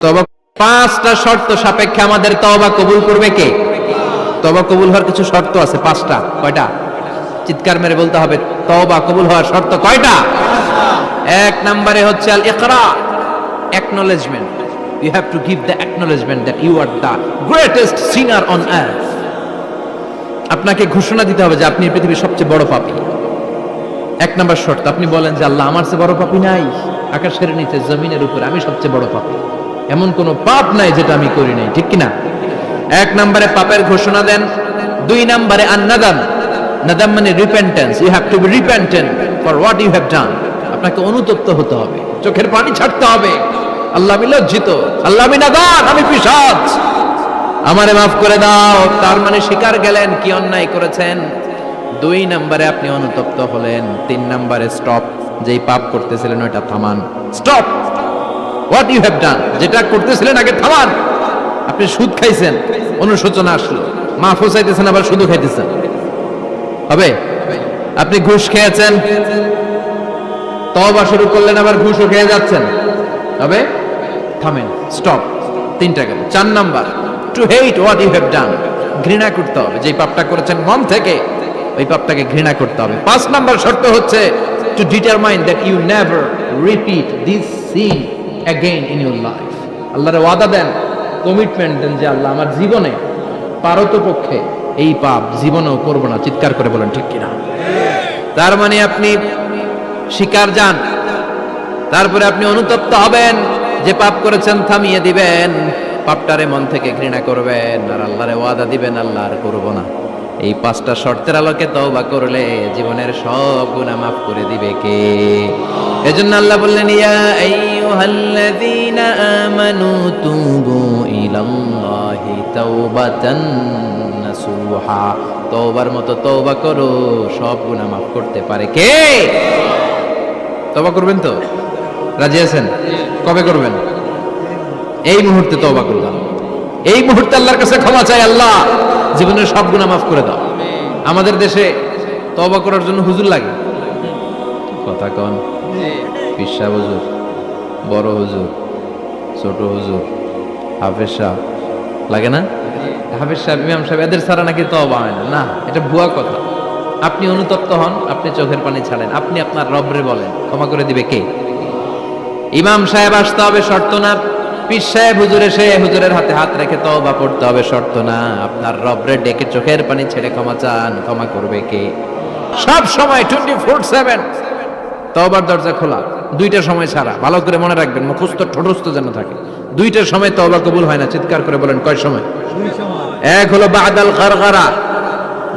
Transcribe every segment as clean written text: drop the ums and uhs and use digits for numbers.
তওবা পাঁচটা শর্ত সাপেক্ষে আমাদের তওবা কবুল করবে কে? তওবা কবুল হওয়ার কিছু শর্ত আছে পাঁচটা। কয়টা? চিৎকার মেরে বলতে হবে, তওবা কবুল হওয়ার শর্ত কয়টা? এক নম্বরে হচ্ছে আল ইকরা, acknowledgement. You have to give the acknowledgement that you are the greatest sinner on earth. আপনাকে ঘোষণা দিতে হবে যে আপনি পৃথিবীর সবচেয়ে বড় পাপী। এক নম্বর শর্ত, আপনি বলেন যে আল্লাহ, আমার চেয়ে বড় পাপী নাই, আকাশের নিচে জমিনের উপরে আমি সবচেয়ে বড় পাপী, এমন কোন পাপ নাই যেটা আমি করি নাই, ঠিক কিনা? এক নম্বরে পাপের ঘোষণা দেন। দুই নম্বরে আন-নাদাম, নাদাম মানে repentance. You have to be repentant for what you have done. আপনাকে অনুতপ্ত হতে হবে, চোখের পানি ছাড়তে হবে। আল্লাহ, আমি লজ্জিত, আল্লাহ আমি নাদান, আমি পিশাচ, আমারে মাফ করে দাও। তার মানে স্বীকার গেলেন কি অন্যায় করেছেন। দুই নম্বরে আপনি অনুতপ্ত হলেন। তিন নম্বরে স্টপ, যেই পাপ করতেছিলেন ওইটা থামান। Stop what you have done, যেটা করতেছিলেন আগে থামান। আপনি সুদ খাইছেন, অনুশোচনা আসলো, মাফও চাইতেছেন, আবার সুদও খাইতেছেন, হবে? আপনি ঘুষ খেয়েছেন, তওবা শুরু করলেন, আবার ঘুষও খেয়ে যাচ্ছেন, হবে? থামেন, স্টপ। তিনটা গেল। চার number, to hate what you have done, ঘৃণা করতে হবে। যেই পাপটা করেছেন মন থেকে, ওই পাপটাকে ঘৃণা করতে হবে। পাঁচ নাম্বার শর্ত হচ্ছে to determine that you never repeat this sin again in your life. আল্লাহর ওয়াদা দেন, কমিটমেন্ট দেন যে আল্লাহ, আমার জীবনে পারতপক্ষে এই পাপ জীবনেও করব না। চিৎকার করে বলেন ঠিক কিনা? তার মানে আপনি শিকার যান, তারপরে আপনি অনুতপ্ত হবেন, যে পাপ করেছেন থামিয়ে দিবেন, পাপটারে মন থেকে ঘৃণা করবেন, আর আল্লাহরে ওয়াদা দিবেন, আল্লাহ আর করব না। এই পাঁচটা শর্তের আলোকে তওবা করলে জীবনের সব গুনাহ মাফ করে দিবে কে? এজন্য আল্লাহ বললেন, ইয়া আইয়ুহাল্লাযীনা আমানু তুবু ইলাল্লাহি তাওবাতান নাসুহা। তওবার মতো তওবা করো, সব গুনাহ মাফ করতে পারে কে? তওবা করবেন তো? রাজি আছেন? কবে করবেন? এই মুহূর্তে তওবা করলাম, এই মুহূর্তে আল্লাহর কাছে ক্ষমা চাই, আল্লাহ জীবনের সব গুনাহ মাফ করে দাও। আমাদের দেশে তওবা করার জন্য হুজুর লাগে, কথা কন? পিসা হুজুর, বড় হুজুর, ছোট হুজুর, হাফেজ সাহেব লাগে না? হাফেজ সাহেব, ইমাম সাহেব, এদের ছাড়া নাকি তওবা হয় না। না, এটা ভুয়া কথা। আপনি অনুতপ্ত হন, আপনি চোখের পানি ছাড়েন, আপনি আপনার রবরে বলেন, ক্ষমা করে দিবে কে? ইমাম সাহেব আসতে হবে শর্ত না, পীর সাহেব হুজুর এসে হুজুরের হাতে হাত রেখে তওবা পড়তে হবে শর্ত না। আপনার রবরে ডেকে চোখের পানি ছেড়ে ক্ষমা চান, ক্ষমা করবে কে? সব সময় 24/7 তওবার দরজা খোলা, দুইটা সময় ছাড়া। ভালো করে মনে রাখবেন, মুখস্থ ঠোঁটস্থ যেন থাকে। দুইটার সময় তওবা কবুল হয় না। চিৎকার করে বলেন, কয় সময়? এক হলো বাদাল গারগারা,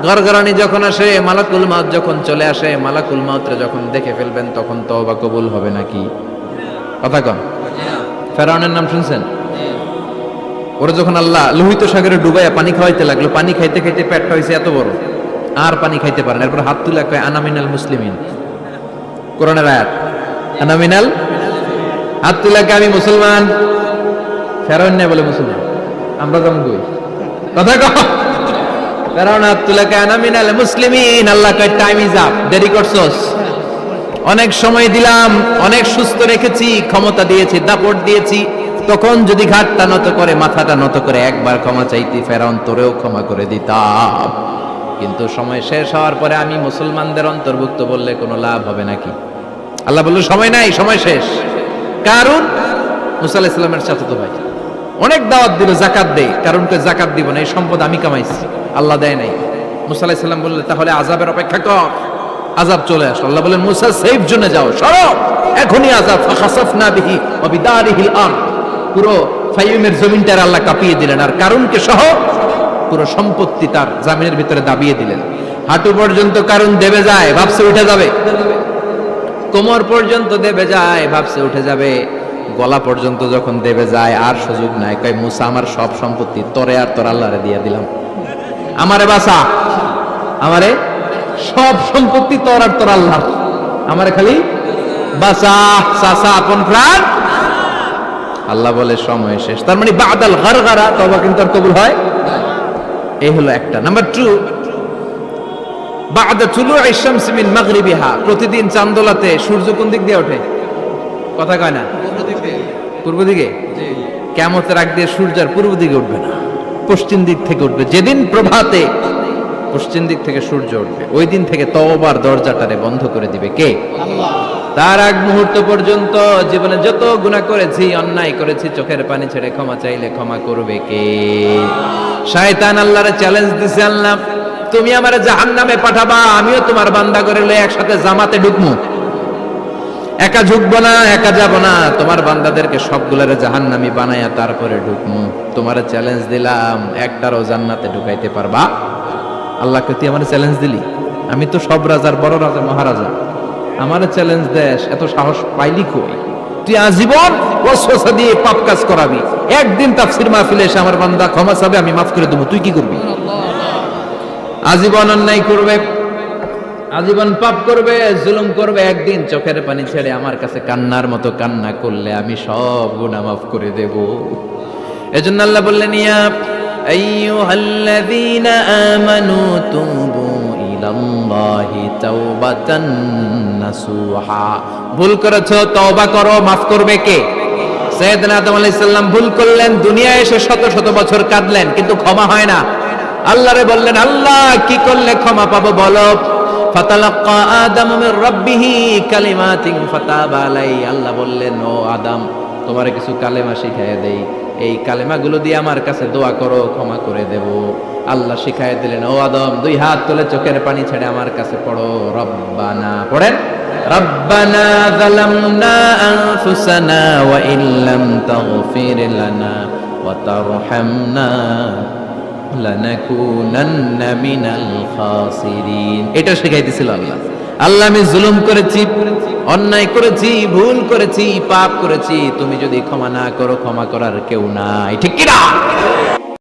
গরগরানি যখন আসে, মালাকুল মাউত যখন চলে আসে, মালাকুল মাউতরে যখন দেখে ফেলবেন, তখন তওবা কবুল হবে নাকি? কথা কন। ফেরাউনের নাম শুনছেন? ওরা যখন আল্লাহ লোহিত সাগরে ডুবাইয়া পানি খাওয়াইতে লাগলো, পানি খাইতে খাইতে পেটটা হয়েছে এত বড়, আর পানি খাইতে পারেন। এরপর হাত তুলে কয়, আনা মিনাল মুসলিমিন। কোরআনের আয়াত, আনা মিনাল, হাত তুলে কয়, আমি মুসলমান। ফেরাউন না বলে মুসলমান, আমরা যেমন কই, কথা কন। ফেরাউন হাত তুলে কয়, আনা মিনাল মুসলিমিন। আল্লাহ কয়, টাইম ইজ আপ, দেরি করছস, অনেক সময় দিলাম, অনেক সুস্থ রেখেছি, ক্ষমতা দিয়েছি, দাপট দিয়েছি, তখন যদি ঘাটটা নত করে, মাথাটা নত করে একবার ক্ষমা চাইতি, ফেরাউন তোরেও ক্ষমা করে দিতাম। কিন্তু সময় শেষ হওয়ার পরে আমি মুসলমানদের অন্তর্ভুক্ত বললে কোনো লাভ হবে নাকি? আল্লাহ বলল, সময় নাই, সময় শেষ। কারণ মুসা আলাইহিস সালামের চাচাতো ভাই অনেক দাওয়াত দিল, জাকাত দে। কারণকে জাকাত দিব না, এই সম্পদ আমি কামাইছি, আল্লাহ দেয় নাই। মুসা আলাইহিস সালাম বললেন, তাহলে আযাবের অপেক্ষা কর। আযাব চলে আসলো। আল্লাহ বলেন, মুসা সেফ জোনে যাও, সরো, এখনই আযাব। ফাখাসাফনা বিহি ওয়া বিদারিহিল আরদ, পুরো ফাইমের জমিনটার আল্লাহ কাঁপিয়ে দিলেন, আর কারুনকে সহ পুরো সম্পত্তি তার জামিনের ভিতরে দাবিয়ে দিলেন। হাঁটু পর্যন্ত কারুন দেবে যায়, ভাবছে উঠে যাবে, কোমর পর্যন্ত দেবে যায়, ভাবছে উঠে যাবে, গলা পর্যন্ত যখন দেবে যায় আর সুযোগ নাই। কয়, মুসা আমার সব সম্পত্তি তোরে আর তোর আল্লাহরে দিয়ে দিলাম, আমারে বাঁচা, আমারে সব সম্পত্তি তোর আর তোর আল্লাহ, আমারে খালি বাঁচা, চাচা আপন প্রাণ। আল্লাহ বলে, সময় শেষ। তার মানে বাদাল গারগারা, তওবা কিন্তু আর কবুল হয়। এই হলো একটা। নাম্বার 2, বাদা তুলুই শামস মিন মাগরিবিহা, প্রতিদিন চাঁদোলাতে সূর্য কোন দিক দিয়ে ওঠে? কথা কয় না, পূর্ব দিকে। কিয়ামতের আগ দিয়ে সূর্য আর পূর্ব দিকে উঠবে না, পশ্চিম দিক থেকে উঠবে। যেদিন প্রভাতে পশ্চিম দিক থেকে সূর্য উঠবে, ওই দিন থেকে তওবার দরজাটারে বন্ধ করে দিবে কে? আল্লাহ। তার আগ মুহূর্ত পর্যন্ত জীবনে যত গুনাহ করেছি, অন্যায় করেছি, চোখের পানি ছেড়ে ক্ষমা চাইলে ক্ষমা করবে কে? শয়তান আল্লাহরে চ্যালেঞ্জ দিছে, আল্লাহ তুমি আমারে জাহান্নামে পাঠাবা, আমিও তোমার বান্দা করে লয়ে একসাথে জামাতে ঢুকমু, একা ঢুকবো না, একা যাব না, তোমার বান্দাদেরকে সবগুলারে জাহান্নামী বানায়া তারপরে ঢুকমু। তোমারে চ্যালেঞ্জ দিলাম, একটারও জান্নাতে ঢুকাইতে পারবা? আল্লাহকে তুই আমার চ্যালেঞ্জ দিলি? আমি তো সব রাজার বড় রাজা, মহারাজা, আমার চ্যালেঞ্জ দেশ, এত সাহস পাইলি কই? তুই আজীবন ওয়াসওয়াসা দিয়ে পাপ কাজ করাবি, একদিন তাফসীর মাহফিলে এসে আমার বান্দা ক্ষমা চাবে, আমি মাফ করে দেবো, তুই কি করবি? আজীবন অন্যায় করবে, আজীবন পাপ করবে, জুলুম করবে, একদিন চোখের পানি ছেড়ে আমার কাছে কান্নার মতো কান্না করলে আমি সব গুনাহ মাফ করে দেব। এজন্য আল্লাহ বললেন, ইয়া আইয়ুহাল্লাযীনা আমানু তুবু ইলাল্লাহি তাওবাতান নাসুহা। ভুল করেছো, তওবা করো, মাফ করবে কে? সাইয়েদনা আদম আলাইহিস সালাম ভুল করলেন, দুনিয়ায় এসে শত শত বছর কাঁদলেন, কিন্তু ক্ষমা হয় না। আল্লাহরে বললেন, আল্লাহ কি করলে ক্ষমা পাবো বলো? ফাতালাক্কা আদামু মির রাব্বিহি কালিমাতিন ফাতাবা আলাইহি। আল্লাহ বললেন, ও আদম, তোমারে কিছু কালেমা শিখাইয়া দেই, এই কালেমাগুলো দিয়ে আমার কাছে দোয়া করো, ক্ষমা করে দেব। আল্লাহ শিখাইয়া দিলেন, ও আদম, দুই হাত তুলে চোখের পানি ছেড়ে আমার কাছে পড়ো, রব্বানা, পড়েন, রব্বানা যালামনা আনফুসানা ওয়া ইল্লাম তাগফির লানা ওয়া তারহামনা লানাকুনান্না মিনাল খাসিরিন। এটা শিখাইতেছিল আল্লাহ। আল্লাহ, আমি জুলুম করেছি, অন্যায় করেছি, ভুল করেছি, পাপ করেছি, তুমি যদি ক্ষমা না করো, ক্ষমা করার কেউ নাই, ঠিক কি না?